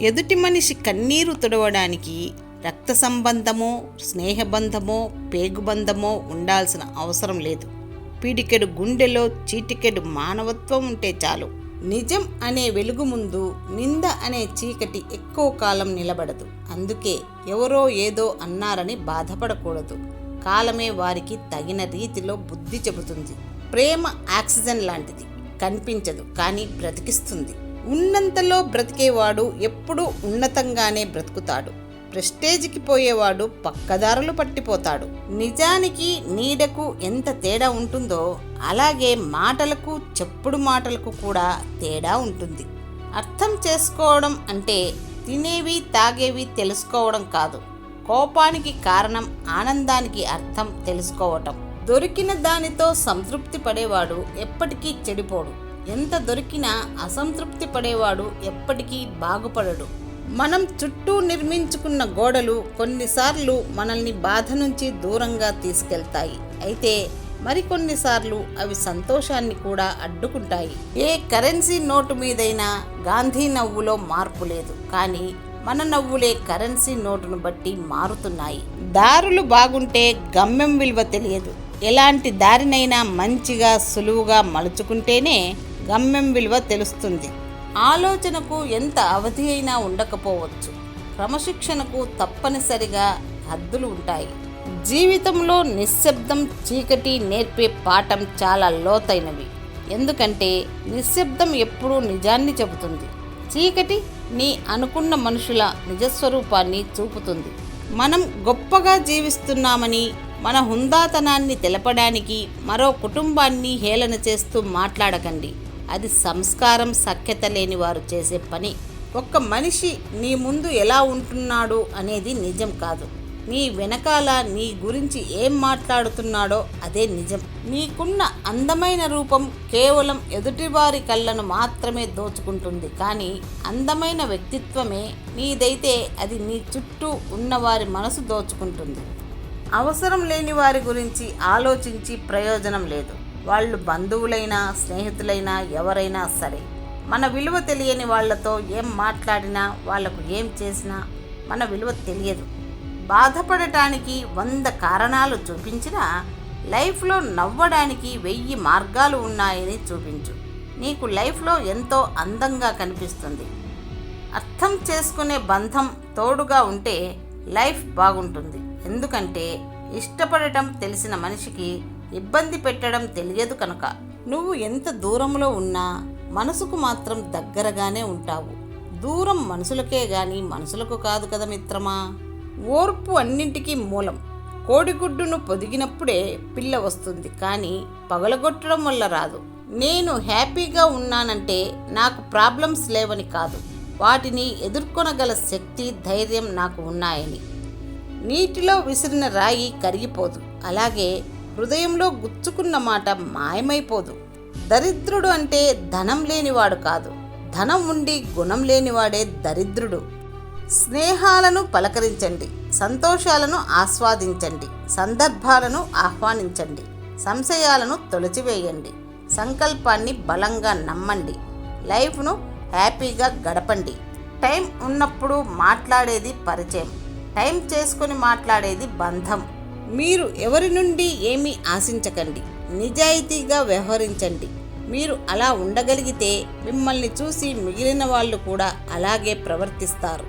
ఎదుటి మనిషి కన్నీరు తుడవడానికి రక్త సంబంధమో, స్నేహబంధమో, పేగుబంధమో ఉండాల్సిన అవసరం లేదు. పిడికెడు గుండెలో చీటికెడు మానవత్వం ఉంటే చాలు. నిజం అనే వెలుగు ముందు నింద అనే చీకటి ఎక్కువ కాలం నిలబడదు. అందుకే ఎవరో ఏదో అన్నారని బాధపడకూడదు. కాలమే వారికి తగిన రీతిలో బుద్ధి చెబుతుంది. ప్రేమ ఆక్సిజన్ లాంటిది. కనిపించదు కానీ బ్రతికిస్తుంది. ఉన్నంతలో బ్రతికేవాడు ఎప్పుడూ ఉన్నతంగానే బ్రతుకుతాడు. ప్రెస్టేజ్కి పోయేవాడు పక్కదారులు పట్టిపోతాడు. నిజానికి నీడకు ఎంత తేడా ఉంటుందో అలాగే మాటలకు, చెప్పుడు మాటలకు కూడా తేడా ఉంటుంది. అర్థం చేసుకోవడం అంటే తినేవి తాగేవి తెలుసుకోవడం కాదు. కోపానికి కారణం, ఆనందానికి అర్థం తెలుసుకోవటం. దొరికిన దానితో సంతృప్తి పడేవాడు ఎప్పటికీ చెడిపోడు. ఎంత దొరికినా అసంతృప్తి పడేవాడు ఎప్పటికీ బాగుపడడు. మనం చుట్టూ నిర్మించుకున్న గోడలు కొన్నిసార్లు మనల్ని బాధ నుంచి దూరంగా తీసుకెళ్తాయి. అయితే మరికొన్నిసార్లు అవి సంతోషాన్ని కూడా అడ్డుకుంటాయి. ఏ కరెన్సీ నోటు మీదైనా గాంధీ నవ్వులో మార్పు లేదు. కానీ మన నవ్వులే కరెన్సీ నోటును బట్టి మారుతున్నాయి. దారులు బాగుంటే గమ్యం విలువ తెలియదు. ఎలాంటి దారినైనా మంచిగా, సులువుగా మలుచుకుంటేనే గమ్యం విలువ తెలుస్తుంది. ఆలోచనకు ఎంత అవధి అయినా ఉండకపోవచ్చు. క్రమశిక్షణకు తప్పనిసరిగా హద్దులు ఉంటాయి. జీవితంలో నిశ్శబ్దం, చీకటి నేర్పే పాఠం చాలా లోతైనవి. ఎందుకంటే నిశ్శబ్దం ఎప్పుడూ నిజాన్ని చెబుతుంది. చీకటి నీ అనుకున్న మనుషుల నిజస్వరూపాన్ని చూపుతుంది. మనం గొప్పగా జీవిస్తున్నామని, మన హుందాతనాన్ని తెలపడానికి మరో కుటుంబాన్ని హేళన చేస్తూ మాట్లాడకండి. అది సంస్కారం, సఖ్యత లేని వారు చేసే పని. ఒక్క మనిషి నీ ముందు ఎలా ఉంటున్నాడు అనేది నిజం కాదు. నీ వెనకాల నీ గురించి ఏం మాట్లాడుతున్నాడో అదే నిజం. నీకున్న అందమైన రూపం కేవలం ఎదుటివారి కళ్ళను మాత్రమే దోచుకుంటుంది. కానీ అందమైన వ్యక్తిత్వమే నీదైతే అది నీ చుట్టూ ఉన్నవారి మనసు దోచుకుంటుంది. అవసరం లేని వారి గురించి ఆలోచించి ప్రయోజనం లేదు. వాళ్ళు బంధువులైనా, స్నేహితులైనా, ఎవరైనా సరే. మన విలువ తెలియని వాళ్లతో ఏం మాట్లాడినా, వాళ్లకు ఏం చేసినా మన విలువ తెలియదు. బాధపడటానికి 100 కారణాలు చూపించినా లైఫ్లో నవ్వడానికి 1000 మార్గాలు ఉన్నాయని చూపించు. నీకు లైఫ్లో ఎంతో అందంగా కనిపిస్తుంది. అర్థం చేసుకునే బంధం తోడుగా ఉంటే లైఫ్ బాగుంటుంది. ఎందుకంటే ఇష్టపడటం తెలిసిన మనిషికి ఇబ్బంది పెట్టడం తెలియదు కనుక. నువ్వు ఎంత దూరంలో ఉన్నా మనసుకు మాత్రం దగ్గరగానే ఉంటావు. దూరం మనుషులకే గాని మనసులకు కాదు కదా మిత్రమా. ఓర్పు అన్నింటికీ మూలం. కోడిగుడ్డును పొదిగినప్పుడే పిల్ల వస్తుంది, కానీ పగలగొట్టడం వల్ల రాదు. నేను హ్యాపీగా ఉన్నానంటే నాకు ప్రాబ్లమ్స్ లేవని కాదు, వాటిని ఎదుర్కొనగల శక్తి, ధైర్యం నాకు ఉన్నాయని. నీటిలో విసిరిన రాయి కరిగిపోదు, అలాగే హృదయంలో గుచ్చుకున్న మాట మాయమైపోదు. దరిద్రుడు అంటే ధనం లేనివాడు కాదు, ధనం ఉండి గుణం లేనివాడే దరిద్రుడు. స్నేహాలను పలకరించండి, సంతోషాలను ఆస్వాదించండి, సందర్భాలను ఆహ్వానించండి, సంశయాలను తొలచివేయండి, సంకల్పాన్ని బలంగా నమ్మండి, లైఫ్ను హ్యాపీగా గడపండి. టైం ఉన్నప్పుడు మాట్లాడేది పరిచయం, టైం చేసుకొని మాట్లాడేది బంధం. మీరు ఎవరి నుండి ఏమీ ఆశించకండి, నిజాయితీగా వ్యవహరించండి. మీరు అలా ఉండగలిగితే మిమ్మల్ని చూసి మిగిలిన వాళ్ళు కూడా అలాగే ప్రవర్తిస్తారు.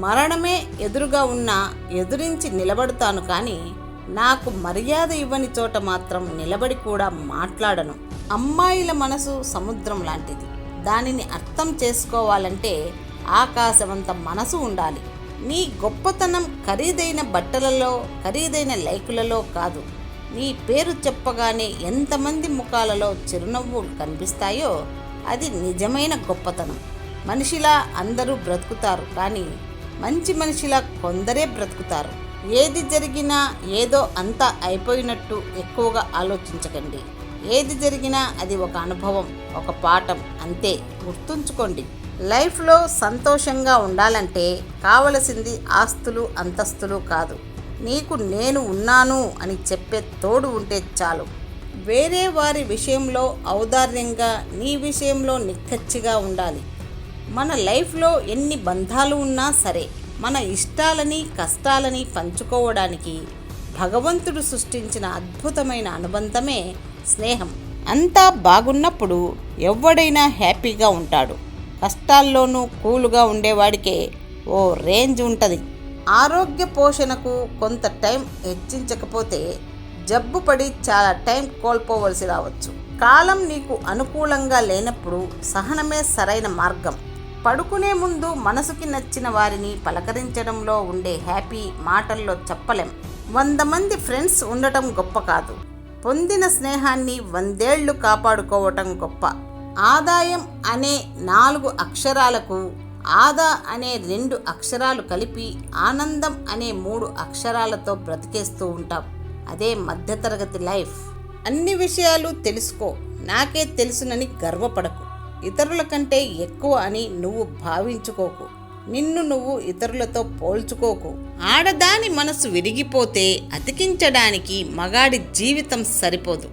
మరణమే ఎదురుగా ఉన్నా ఎదురించి నిలబడతాను, కానీ నాకు మర్యాద ఇవ్వని చోట మాత్రం నిలబడి కూడా మాట్లాడను. అమ్మాయిల మనసు సముద్రం లాంటిది. దానిని అర్థం చేసుకోవాలంటే ఆకాశమంత మనసు ఉండాలి. నీ గొప్పతనం ఖరీదైన బట్టలలో, ఖరీదైన లైకులలో కాదు. నీ పేరు చెప్పగానే ఎంతమంది ముఖాలలో చిరునవ్వులు కనిపిస్తాయో అది నిజమైన గొప్పతనం. మనిషిలా అందరూ బ్రతుకుతారు, కానీ మంచి మనిషిలా కొందరే బ్రతుకుతారు. ఏది జరిగినా ఏదో అంతా అయిపోయినట్టు ఎక్కువగా ఆలోచించకండి. ఏది జరిగినా అది ఒక అనుభవం, ఒక పాఠం, అంతే. గుర్తుంచుకోండి, లైఫ్లో సంతోషంగా ఉండాలంటే కావలసింది ఆస్తులు, అంతస్తులు కాదు. నీకు నేను ఉన్నాను అని చెప్పే తోడు ఉంటే చాలు. వేరే వారి విషయంలో ఔదార్యంగా, నీ విషయంలో నిక్కచ్చిగా ఉండాలి. మన లైఫ్లో ఎన్ని బంధాలు ఉన్నా సరే మన ఇష్టాలని కష్టాలని పంచుకోవడానికి భగవంతుడు సృష్టించిన అద్భుతమైన అనుబంధమే స్నేహం. అంతా బాగున్నప్పుడు ఎవడైనా హ్యాపీగా ఉంటాడు. కష్టాల్లోనూ కూల్గా ఉండేవాడికే ఓ రేంజ్ ఉంటుంది. ఆరోగ్య పోషణకు కొంత టైం హెచ్చించకపోతే జబ్బు పడి చాలా టైం కోల్పోవలసి రావచ్చు. కాలం నీకు అనుకూలంగా లేనప్పుడు సహనమే సరైన మార్గం. పడుకునే ముందు మనసుకి నచ్చిన వారిని పలకరించడంలో ఉండే హ్యాపీ మాటల్లో చెప్పలేం. 100 మంది ఫ్రెండ్స్ ఉండటం గొప్ప కాదు, పొందిన స్నేహాన్ని 100 ఏళ్ళు కాపాడుకోవటం గొప్ప. ఆదాయం అనే 4 అక్షరాలకు ఆదా అనే 2 అక్షరాలు కలిపి ఆనందం అనే 3 అక్షరాలతో బ్రతికేస్తూ ఉంటాం. అదే మధ్యతరగతి లైఫ్. అన్ని విషయాలు తెలుసుకో, నాకే తెలుసునని గర్వపడకు. ఇతరుల కంటే ఎక్కువ అని నువ్వు భావించుకోకు. నిన్ను నువ్వు ఇతరులతో పోల్చుకోకు. ఆడదాని మనసు విరిగిపోతే అతికించడానికి మగాడి జీవితం సరిపోదు.